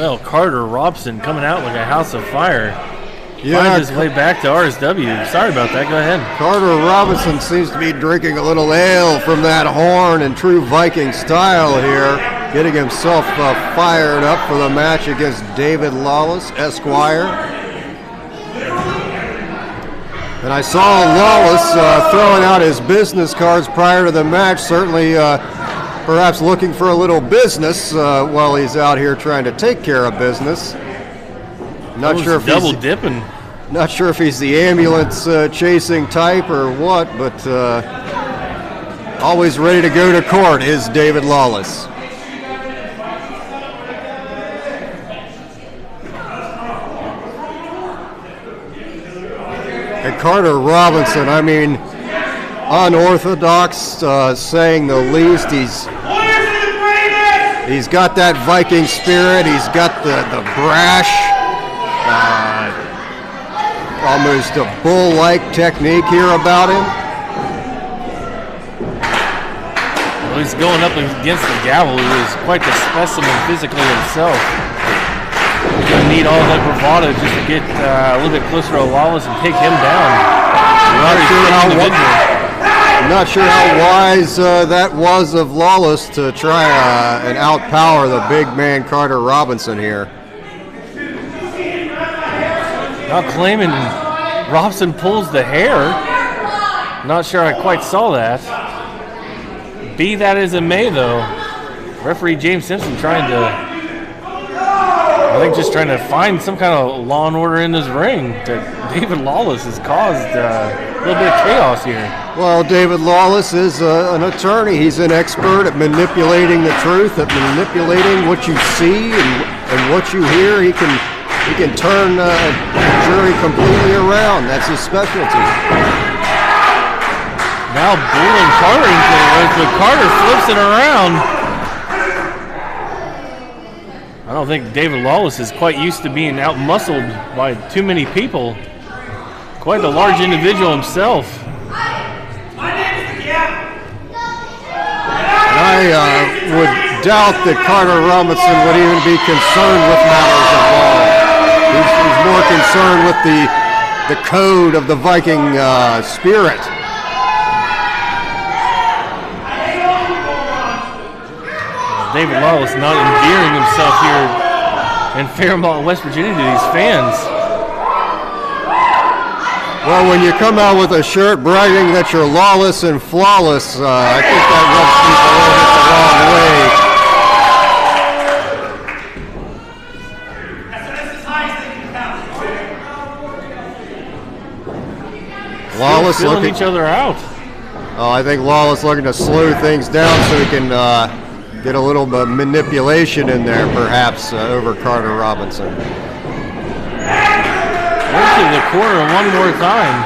Well, Carter Robson coming out like a house of fire. Yeah, Finds his way back to RSW. Sorry about that. Go ahead. Carter Robinson seems to be drinking a little ale from that horn in true Viking style here, getting himself fired up for the match against David Lawless, Esquire. And I saw Lawless throwing out his business cards prior to the match, certainly perhaps looking for a little business while he's out here trying to take care of business. Not sure if double dipping. Not sure if he's the ambulance chasing type or what, but always ready to go to court is David Lawless. And Carter Robinson, I mean, unorthodox, saying the least. He's got that Viking spirit. He's got the brash, almost a bull-like technique here about him. Well, he's going up against the gavel. He was quite the specimen physically himself. He's going to need all that bravado just to get a little bit closer to Lawless and take him down. I'm not sure how wise that was of Lawless to try and outpower the big man Carter Robinson here. Now claiming Robson pulls the hair. Not sure I quite saw that. Be that as it may, though, referee James Simpson trying to, I think, just trying to find some kind of law and order in this ring. That David Lawless has caused a little bit of chaos here. Well, David Lawless is an attorney. He's an expert at manipulating the truth, at manipulating what you see and what you hear. He can turn a jury completely around. That's his specialty. Now bullying Carter into the ropes, but Carter flips it around. I don't think David Lawless is quite used to being out-muscled by too many people. Quite a large individual himself. And I would doubt that Carter Robinson would even be concerned with matters of law. He's more concerned with the code of the Viking spirit. David Lawless not endearing himself here in Fairmont, West Virginia to these fans. Well, when you come out with a shirt bragging that you're lawless and flawless, I think that rubs people a little bit the wrong way. Lawless filling each other out. Oh, I think Lawless looking to slow things down so he can get a little bit of manipulation in there, perhaps, over Carter Robinson. Into the corner one more time.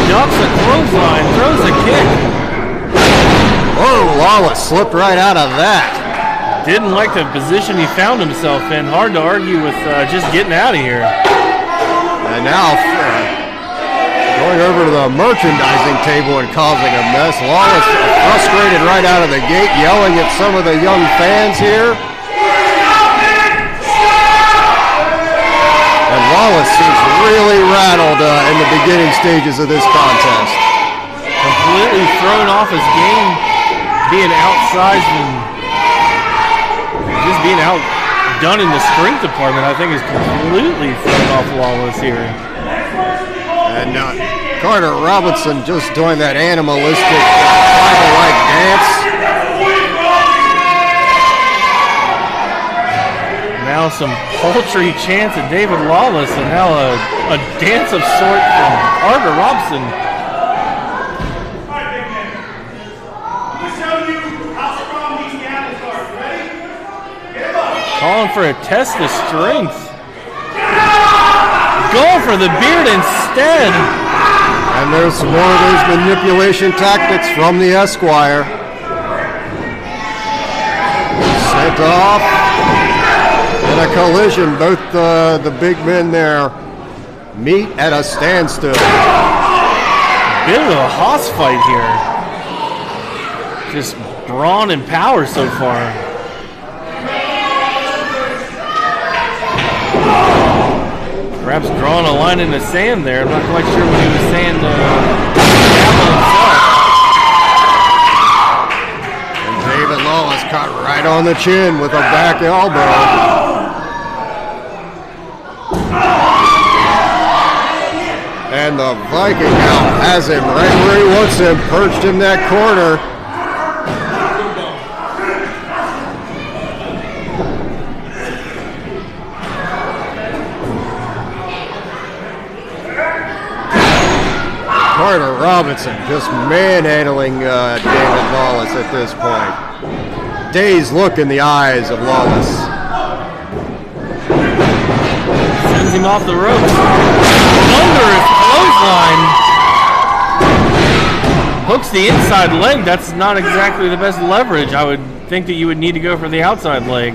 Ducks a clothesline, throws a kick. Oh, Lawless slipped right out of that. Didn't like the position he found himself in. Hard to argue with just getting out of here. And now going over to the merchandising table and causing a mess. Lawless frustrated right out of the gate, yelling at some of the young fans here. And Lawless seems really rattled in the beginning stages of this contest. Completely thrown off his game, being outsized and just being outdone in the strength department, I think, is completely thrown off Lawless here. And Carter Robinson just doing that animalistic tribal-like dance. Now some paltry chants at David Lawless, and now a dance of sort from Carter Robinson. Calling for a test of strength. Going for the beard instead. And there's some more of those manipulation tactics from the Esquire. Sent off. In a collision, both the big men there meet at a standstill. Bit of a hoss fight here. Just brawn and power so far. Perhaps drawing a line in the sand there. I'm not quite sure what he was saying to himself. And David Lawless caught right on the chin with a back elbow. And the Viking now has him right where he wants him, perched in that corner. Carter Robinson just manhandling David Lawless at this point. Dazed look in the eyes of Lawless. Sends him off the ropes. Thunderous clothesline. Hooks the inside leg. That's not exactly the best leverage. I would think that you would need to go for the outside leg.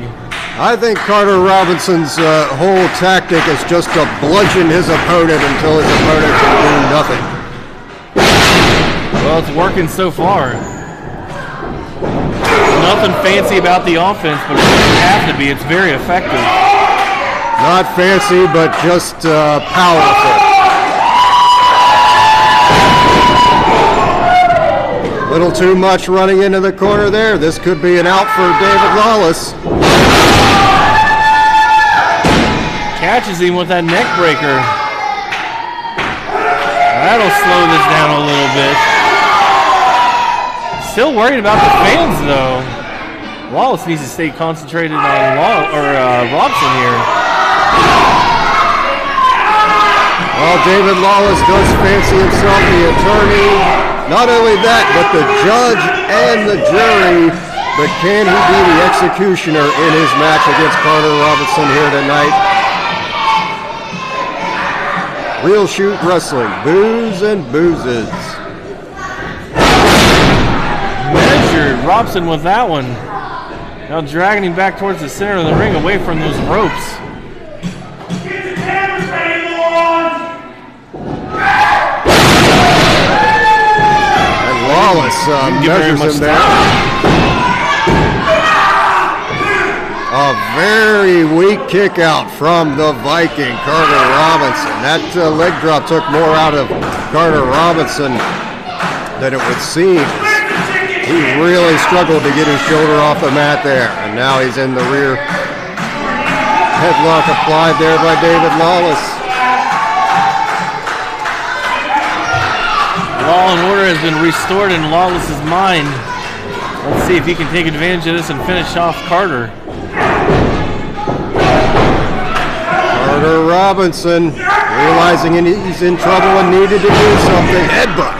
I think Carter Robinson's whole tactic is just to bludgeon his opponent until his opponent can do nothing. Well, it's working so far. Nothing fancy about the offense, but it doesn't have to be. It's very effective. Not fancy, but just powerful. Little too much running into the corner there. This could be an out for David Lawless. Catches him with that neck breaker. That'll slow this down a little bit. Still worried about the fans, though. Lawless needs to stay concentrated on Robson here. Well, David Lawless does fancy himself the attorney. Not only that, but the judge and the jury. But can he be the executioner in his match against Carter Robinson here tonight? Real Shoot Wrestling, booze and boozes. Measured Robson with that one. Now dragging him back towards the center of the ring, away from those ropes. And Lawless measures him there. A very weak kick out from the Viking, Carter Robinson. That leg drop took more out of Carter Robinson than it would seem. He really struggled to get his shoulder off the mat there. And now he's in the rear. Headlock applied there by David Lawless. Law and order has been restored in Lawless's mind. Let's see if he can take advantage of this and finish off Carter. Carter Robinson realizing he's in trouble and needed to do something. Headbutt.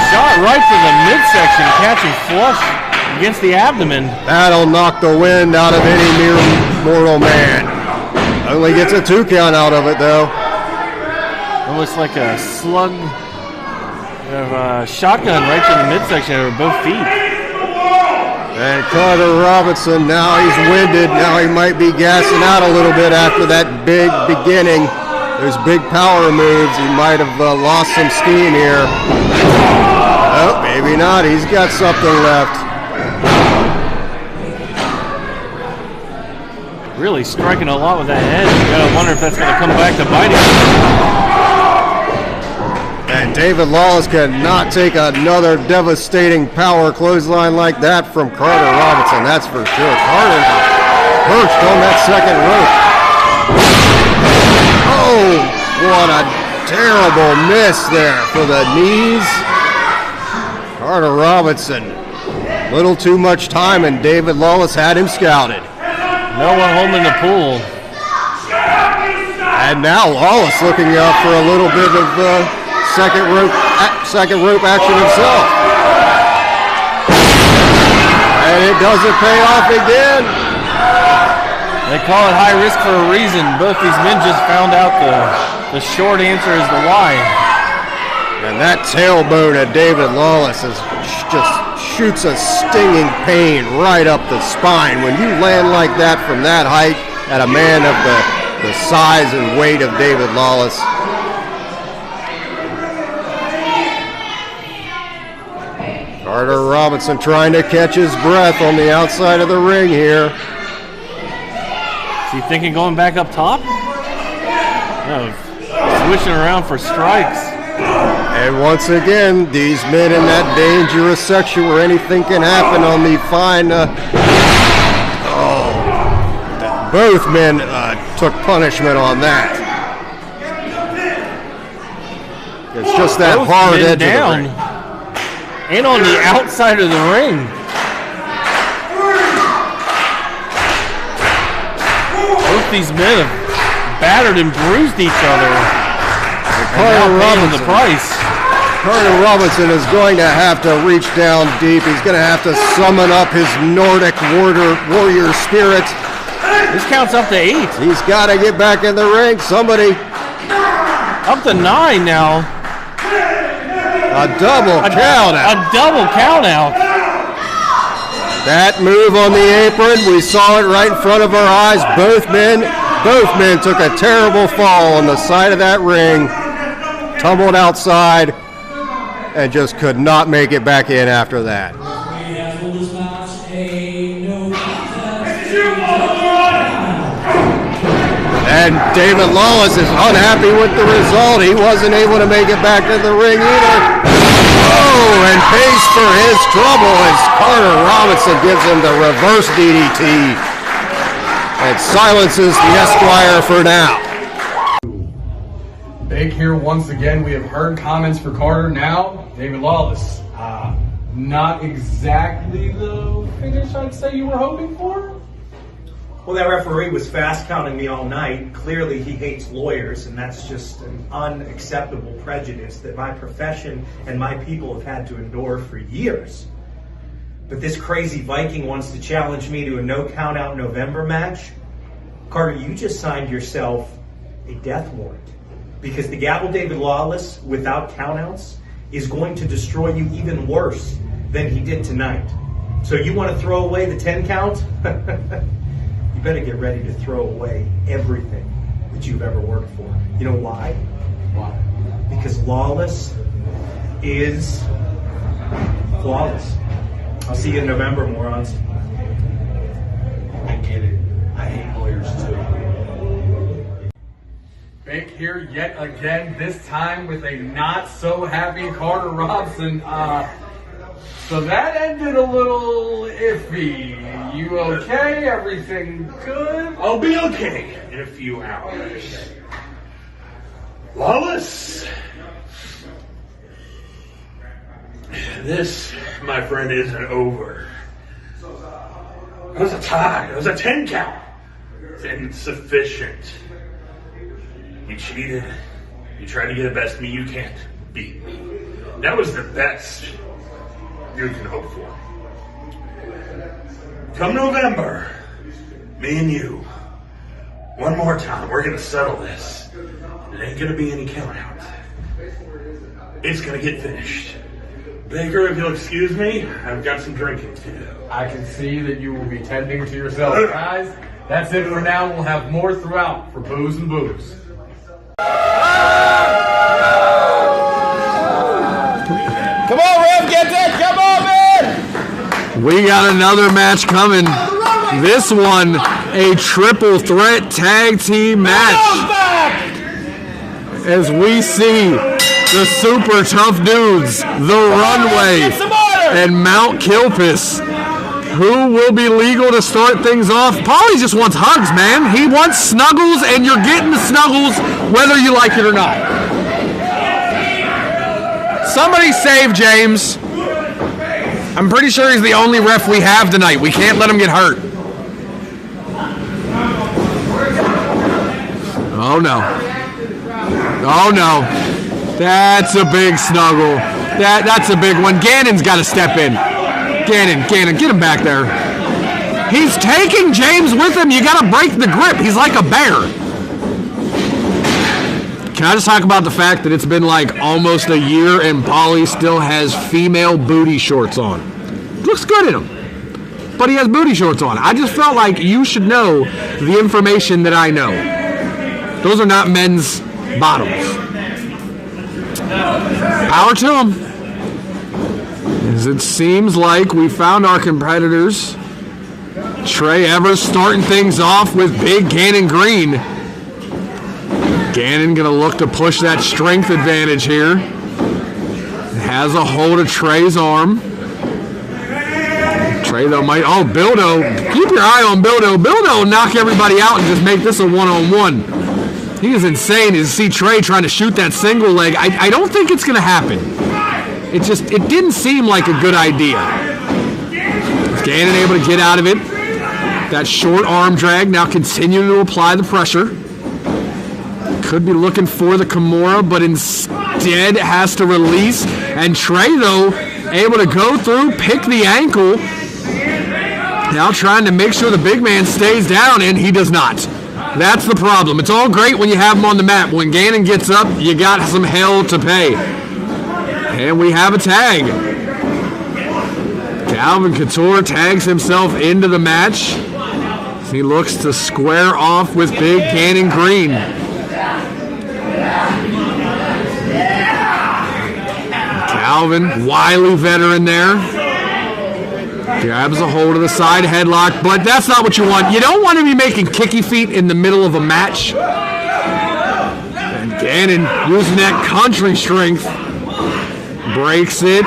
Shot right to the midsection, catching flush against the abdomen. That'll knock the wind out of any mere mortal man. Only gets a 2 count out of it, though. Almost like a slug of a shotgun right to the midsection of both feet. And Carter Robinson, now he's winded. Now he might be gassing out a little bit after that big beginning. Those big power moves. He might have lost some steam here. Oh, maybe not. He's got something left. Really striking a lot with that head. You gotta wonder if that's gonna come back to bite him. And David Lawless cannot take another devastating power clothesline like that from Carter Robinson. That's for sure. Carter perched on that second rope. Oh, what a terrible miss there for the knees. Carter Robinson, little too much time, and David Lawless had him scouted. No one holding the pool. And now Lawless looking for a little bit of second rope action himself. And it doesn't pay off again. They call it high risk for a reason. Both these men just found out the short answer is the why. And that tailbone of David Lawless just shoots a stinging pain right up the spine. When you land like that from that height, at a man of the size and weight of David Lawless. Carter Robinson trying to catch his breath on the outside of the ring here. Is he thinking going back up top? No, switching around for strikes. And once again, these men in that dangerous section where anything can happen on the fine. Both men took punishment on that. It's just that Both hard men edge down. of the ring. And on the outside of the ring. Both these men have battered and bruised each other. Carter Robinson. The price. Carter Robinson is going to have to reach down deep. He's going to have to summon up his Nordic warrior spirit. This counts up to 8. He's got to get back in the ring. Somebody. Up to 9 now. A double count out. A double count out. That move on the apron, we saw it right in front of our eyes. Both men took a terrible fall on the side of that ring, tumbled outside, and just could not make it back in after that. And David Lawless is unhappy with the result. He wasn't able to make it back to the ring either. Oh, and pays for his trouble as Carter Robinson gives him the reverse DDT and silences the Esquire for now. Big here once again. We have heard comments for Carter. Now, David Lawless. Not exactly the finish I'd say you were hoping for. Well, that referee was fast counting me all night. Clearly, he hates lawyers, and that's just an unacceptable prejudice that my profession and my people have had to endure for years. But this crazy Viking wants to challenge me to a no count out November match. Carter, you just signed yourself a death warrant because the Gavel David Lawless without countouts is going to destroy you even worse than he did tonight. So you want to throw away the 10 count? You better get ready to throw away everything that you've ever worked for. You know why? Why? Because Lawless is flawless. I'll see you in November, morons. I get it. I hate lawyers too. Big here yet again, this time with a not so happy Carter Robinson. So that ended a little iffy. You okay? Everything good? I'll be okay in a few hours. Lawless, this, my friend, isn't over. It was a tie. It was a 10 count. It's insufficient. You cheated. You tried to get the best of me. You can't beat me. That was the best you can hope for. Come November, me and you, one more time, we're gonna settle this. It ain't gonna be any count out. It's gonna get finished. Baker, if you'll excuse me, I've got some drinking to do. I can see that you will be tending to yourself. Guys, that's it for now. We'll have more throughout for Booze and Booze. Come on, Rev, get that! Come on, man! We got another match coming. This one, a triple threat tag team match. As we see the super tough dudes, the Runway, and Mount Kilpis, who will be legal to start things off. Paulie just wants hugs, man. He wants snuggles, and you're getting the snuggles whether you like it or not. Somebody save James. I'm pretty sure he's the only ref we have tonight. We can't let him get hurt. Oh no. Oh no. That's a big snuggle. That's a big one. Gannon's got to step in. Gannon, get him back there. He's taking James with him. You got to break the grip. He's like a bear. Can I just talk about the fact that it's been like almost a year and Paulie still has female booty shorts on? Looks good in them. but he has booty shorts on. I just felt like you should know the information that I know. Those are not men's bottoms. Power to them. As it seems like we found our competitors. Trey Evers starting things off with big Gannon Green. Gannon going to look to push that strength advantage here. Has a hold of Trey's arm. Trey, though, might... Oh, Bildo. Keep your eye on Bildo. Bildo will knock everybody out and just make this a one-on-one. He is insane to see Trey trying to shoot that single leg. I don't think it's going to happen. It didn't seem like a good idea. Gannon able to get out of it. That short arm drag now continuing to apply the pressure. Could be looking for the Kimura, but instead has to release. And Trey, though, able to go through, pick the ankle. Now trying to make sure the big man stays down, and he does not. That's the problem. It's all great when you have him on the mat. When Gannon gets up, you got some hell to pay. And we have a tag. Calvin Couture tags himself into the match. He looks to square off with big Gannon Green. Calvin, wily veteran there. Grabs a hold of the side headlock, but that's not what you want. You don't want to be making kicky feet in the middle of a match. And Gannon using that country strength. Breaks it.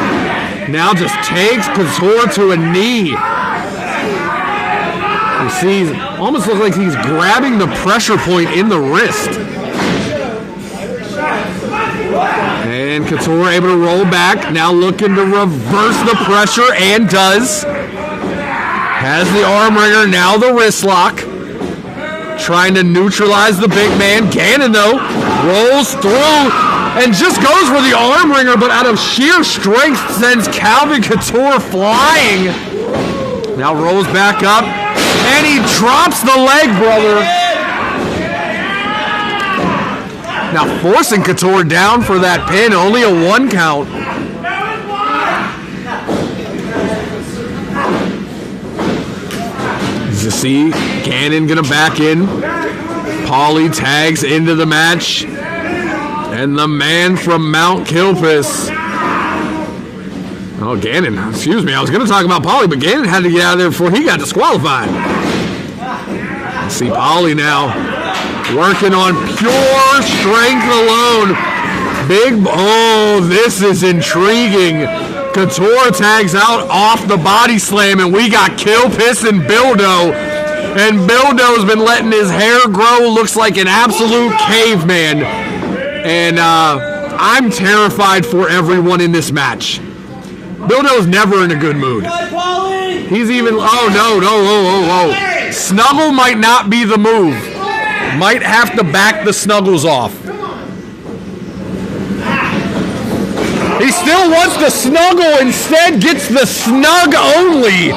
Now just takes Couture to a knee. You see, almost looks like he's grabbing the pressure point in the wrist. And Couture able to roll back. Now looking to reverse the pressure, and does. Has the arm wringer, now the wrist lock. Trying to neutralize the big man. Gannon, though, rolls through and just goes for the arm wringer, but out of sheer strength sends Calvin Couture flying. Now rolls back up, and he drops the leg, brother. Now forcing Couture down for that pin, only a 1 count. As you see, Gannon gonna back in. Paulie tags into the match. And the man from Mount Kilpis. Oh, Gannon, excuse me. I was gonna talk about Paulie, but Gannon had to get out of there before he got disqualified. See Paulie now. Working on pure strength alone. This is intriguing. Couture tags out off the body slam, and we got Kilpis and Bildo. And Bildo's been letting his hair grow, looks like an absolute caveman. And I'm terrified for everyone in this match. Bildo's never in a good mood. He's even, oh. Snuggle might not be the move. Might have to back the snuggles off. He still wants the snuggle, instead gets the snug only.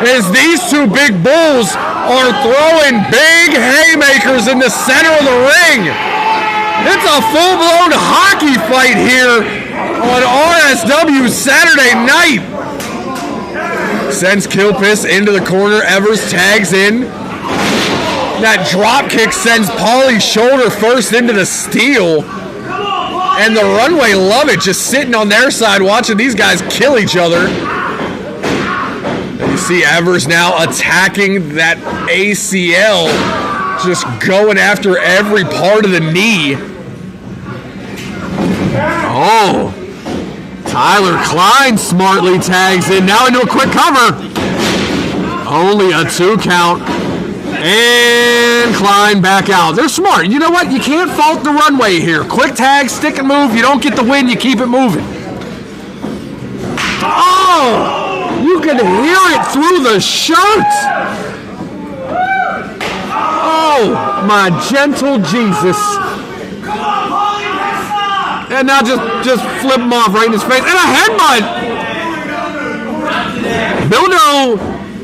As these two big bulls are throwing big haymakers in the center of the ring. It's a full-blown hockey fight here on RSW Saturday night. Sends Kilpis into the corner. Evers tags in. That drop kick sends Paulie's shoulder first into the steel. And the Runway love it, just sitting on their side watching these guys kill each other. And you see Evers now attacking that ACL, just going after every part of the knee. Oh, Tyler Klein smartly tags in, now into a quick cover. Only a 2 count. And Klein back out. They're smart. You know what? You can't fault the Runway here. Quick tag, stick and move. You don't get the win, you keep it moving. Oh! You can hear it through the shirt. Oh, my gentle Jesus. And now just flip him off right in his face. And a headbutt! Bildo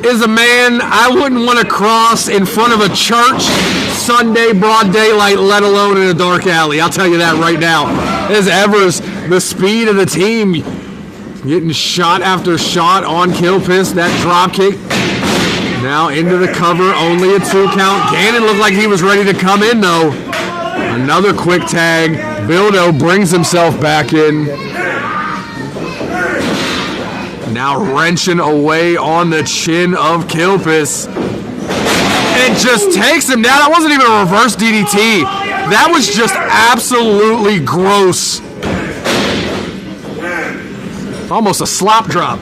is a man I wouldn't want to cross in front of a church Sunday, broad daylight, let alone in a dark alley. I'll tell you that right now. As Evers, the speed of the team, getting shot after shot on Kilpis. That drop kick Now into the cover, only a 2 count. Gannon looked like he was ready to come in, though. Another quick tag. Bildo brings himself back in. Now wrenching away on the chin of Kilpis. And just takes him down. That wasn't even a reverse DDT. That was just absolutely gross. Almost a slop drop.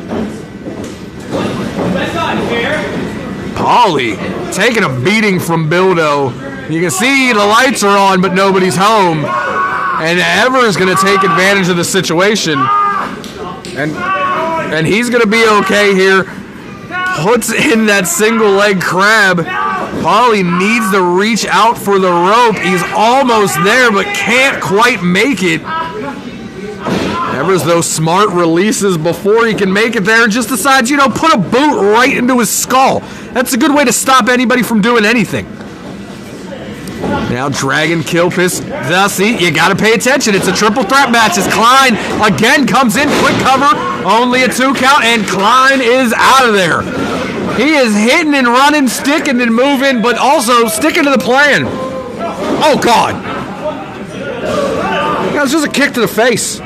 Paulie taking a beating from Bildo. You can see the lights are on, but nobody's home. And Evers going to take advantage of the situation. And he's going to be okay here. Puts in that single leg crab. Paulie needs to reach out for the rope. He's almost there, but can't quite make it. Evers, those smart releases before he can make it there and just decides, put a boot right into his skull. That's a good way to stop anybody from doing anything. Now dragging Kilpis. See, you got to pay attention. It's a triple threat match as Klein again comes in. Quick cover. Only a 2 count, and Klein is out of there. He is hitting and running, sticking and moving, but also sticking to the plan. Oh, God. That was just a kick to the face.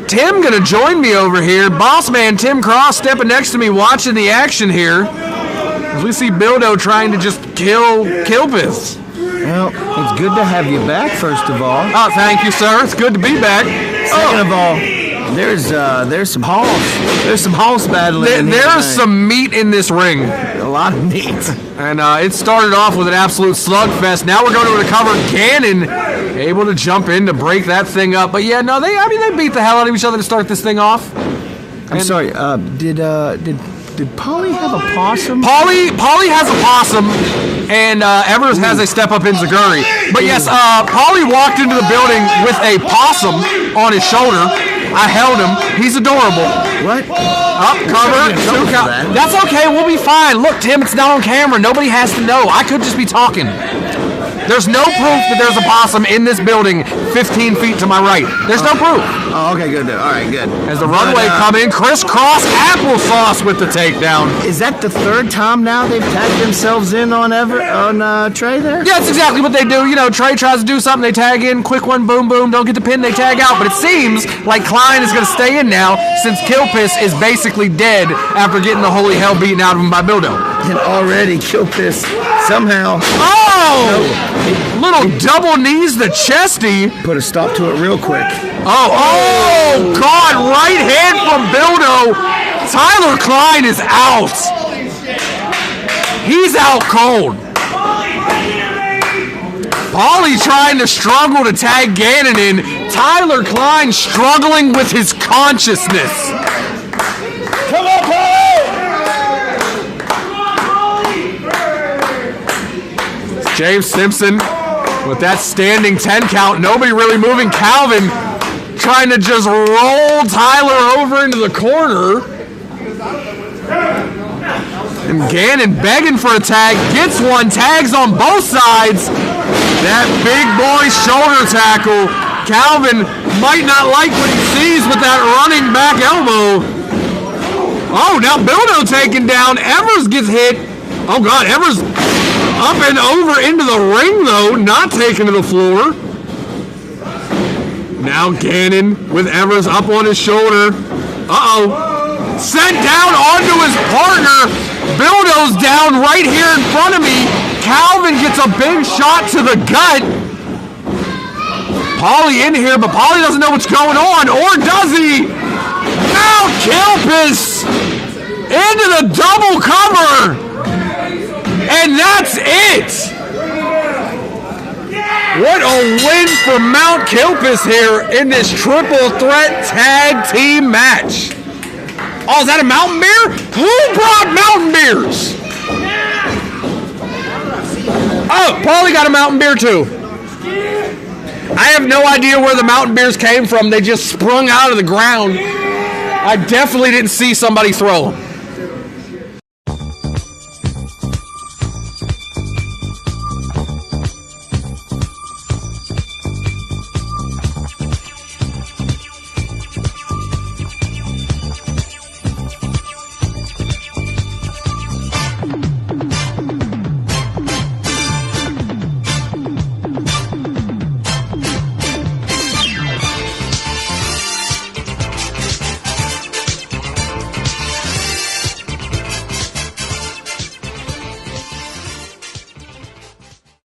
Tim going to join me over here. Boss man Tim Cross stepping next to me watching the action here. As we see Bildo trying to just kill Kilpis. Well, it's good to have you back, first of all. Oh, thank you, sir. It's good to be back. Second of all, there's some halls. There's some halls battling. There's some meat in this ring. A lot of meat. And it started off with an absolute slugfest. Now we're going to recover. Gannon able to jump in to break that thing up. But yeah, no, they beat the hell out of each other to start this thing off. I'm sorry. Did Paulie have a possum? Paulie has a possum, and Evers has a step-up enziguri. But yes, Paulie walked into the building with a possum on his shoulder. I held him. He's adorable. What? Up, cover, 2 count. That's okay. We'll be fine. Look, Tim, it's not on camera. Nobody has to know. I could just be talking. There's no proof that there's a possum in this building 15 feet to my right. There's no proof. Oh, okay, good. All right, good. As the runway come in, crisscross applesauce with the takedown. Is that the 3rd time now they've tagged themselves in on Trey there? Yeah, that's exactly what they do. Trey tries to do something, they tag in, quick one, boom, boom, don't get the pin, they tag out. But it seems like Klein is going to stay in now since Kilpis is basically dead after getting the holy hell beaten out of him by Bildo. And already Kilpis somehow... Oh! Little double knees the chesty. Put a stop to it real quick. Oh, God, right hand from Bildo. Tyler Klein is out. He's out cold. Paulie trying to struggle to tag Gannon in. Tyler Klein struggling with his consciousness. Come on, Paulie! James Simpson with that standing 10 count. Nobody really moving. Calvin trying to just roll Tyler over into the corner. And Gannon begging for a tag. Gets one. Tags on both sides. That big boy shoulder tackle. Calvin might not like what he sees with that running back elbow. Oh, now Bildo taken down. Evers gets hit. Oh, God, Evers up and over into the ring, though, not taken to the floor. Now Gannon with Evers up on his shoulder. Uh-oh. Sent down onto his partner. Bildo's down right here in front of me. Calvin gets a big shot to the gut. Paulie in here, but Paulie doesn't know what's going on, or does he? Now Kilpis into the double cover. And that's it! What a win for Mount Kilpis here in this triple threat tag team match. Oh, is that a mountain beer? Who brought mountain beers? Oh, Paulie got a mountain beer too. I have no idea where the mountain beers came from. They just sprung out of the ground. I definitely didn't see somebody throw them.